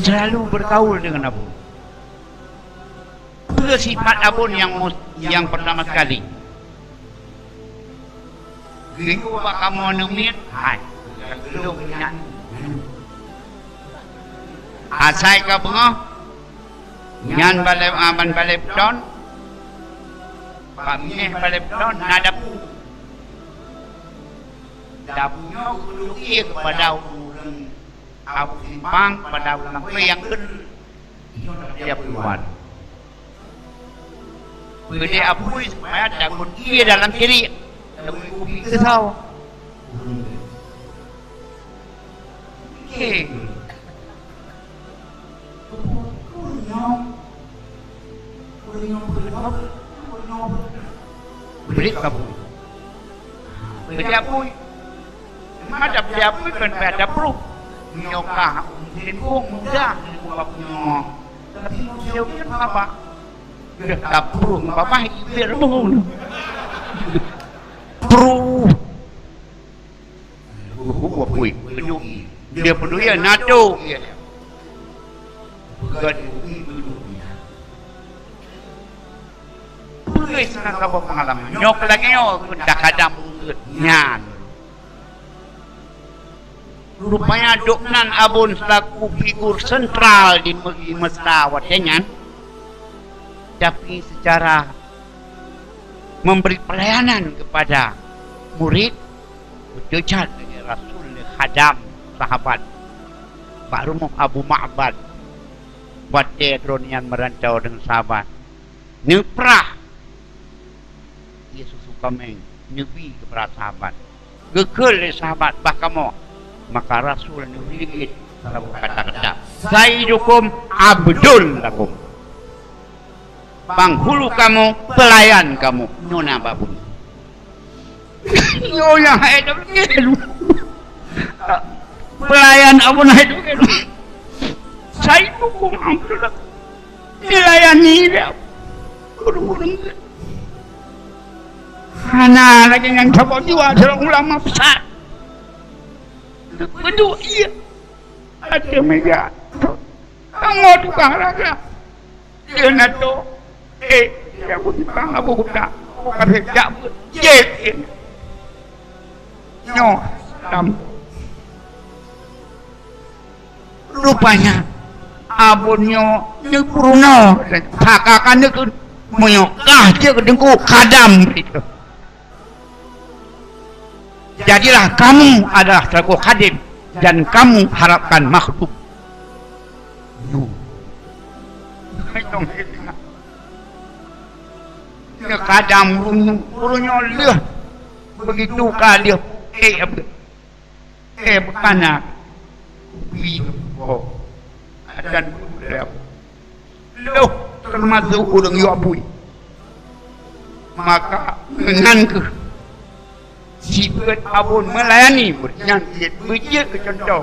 selalu bergaul dengan abun. Itu sifat abun yang pertama sekali. Gitu pak kamu nemit, hai, belum ingat. Asai ka bunga, nyan balai aman balai beton, pamih balai beton, nada pu. Dapunya kuduki kepada orang abu simpang, pada orang yang ken, dia keluar. Bede abu supaya takut dia dalam diri. Kopi kesau. Okey. Beri kamu. Beri apa? Ada beri apa kan pada perlu. Nyokah, sibuk muda, bapaknya. Tapi dia kan apa? Dia tak perlu, bapak dia rumah. Perlu. Buat puy, dia peduli NATO. Bukan puy sana kau pengalaman. Nyok lagi nyok, dah kadang nyan. Rupanya Doknan Abun selaku figur sentral di mesra watenya. Tapi secara memberi pelayanan kepada murid berdekat dengan Rasul Khadam sahabat Pak Rumah Abu Ma'bad pada dronian merantau dengan sahabat neprah Yesus kami nebi kepada sahabat gekal sahabat bahkan maka Rasul nebi dalam kata-kata Sayyidukum Abdul lakum penghulu kamu, pelayan kamu, nona babun. Nona hidup kelu. Pelayan abun hidup kelu. Saya hukum ambil. Dilayani dia. Kurung-kurung. Hana lagi yang coba jiwa seorang ulama besar. Betul iya. Ada meja. Kamu tukang raga. Dia nato. Dia pun bang abu buka, kata tak jet, nyo, tam. Rupanya abunnya nyepurno, hakakan itu menyokah dia kedengku Khadam itu. Jadilah kamu adalah selaku khadim dan kamu harapkan makhluk. Kadang burungnya leh begitu kali berkanak dan loh termasuk orang Yabui maka dengan ke sifat abun melayani bernyanyi bijak ke contoh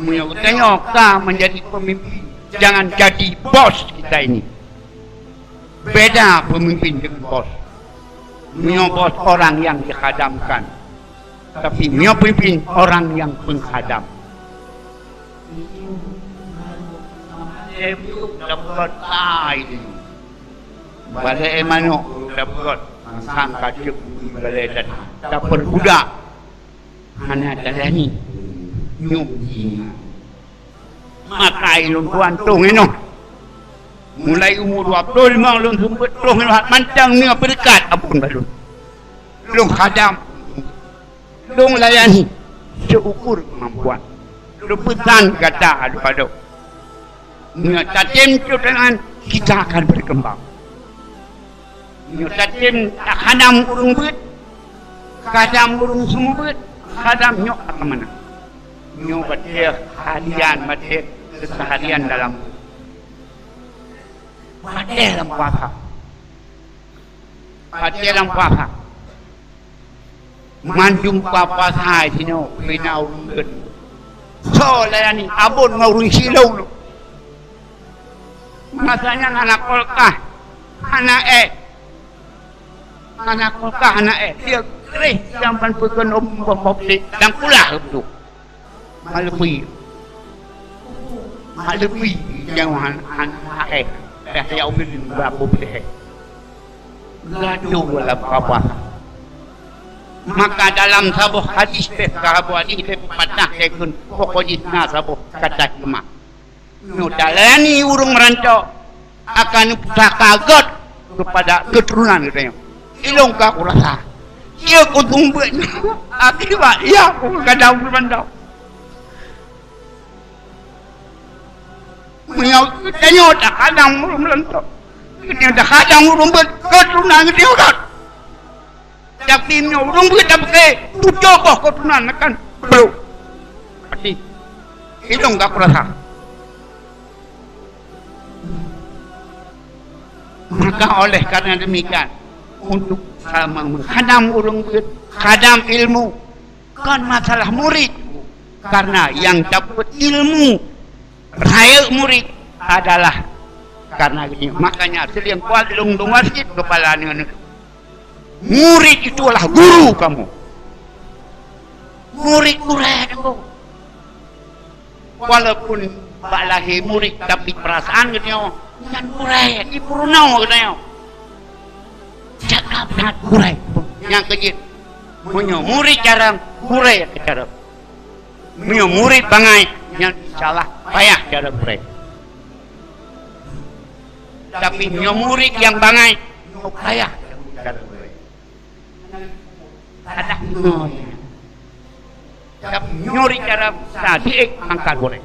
menyokah menjadi pemimpin jangan jadi bos kita ini. Beda pemimpin dengan bos. Bos orang yang dikhadamkan. Tapi pemimpin orang yang penghadam. Dapat ini. Pada emano dapat sangka cek balai dan dapat budak. Hanya dalani. Nyubi. Maka ilun kuantung ini. Mulai umur 25 lun sumber terus mancang ni berdekat apun balun. Lung khadam. Lung layani seukur kemampuan. Lepesan kata adu-adu. Nyata temcu dengan kita akan berkembang. Nyata tem khadam urung bet. Khadam urung sumbet. Khadam nyok akan mana? Nyok batik harian batik keseharian dalam Padahal dalam puasa. Padahal dalam puasa. Manjung puasa sini, bina urun. So layani abun ngurung silau. Masanya anak kolkah, anak kolkah dia kerih jamban pekan bopli dan kulah tu. Malui. lebih jangan anak saya ubin berapa deh gaduh dalam apa maka dalam sebuah hadis patah tekun pokoknya sebuah kata cuma dalani urung merancau akan kaget kepada keturunan katanya ilong ka kurasa ia kutumbuh akibat ya kadang merancau tanya tak kadang urung merancau dia dah kadang urung keturunan dia kan tapi urung tapi tu coba keturunan kan belum pasti ilong ka kurasa maka oleh karena demikian untuk khadam urung khadam ilmu kan masalah murid karena yang dapat ilmu raya murid adalah karena ini makanya sering kuat lungtung masjid kepala dengan murid itulah guru kamu murid itu walaupun balahi murid tapi perasaan gitu yang kurai, di purnau katanya. Cakap nak kurai, yang kejit. Punya murid jarang, kurai cara. Punya murid bangai, yang salah payah cara kurai. Tapi punya murid yang bangai, payah cara kurai. Ada tapi nyuri cara sadik angkat kurai.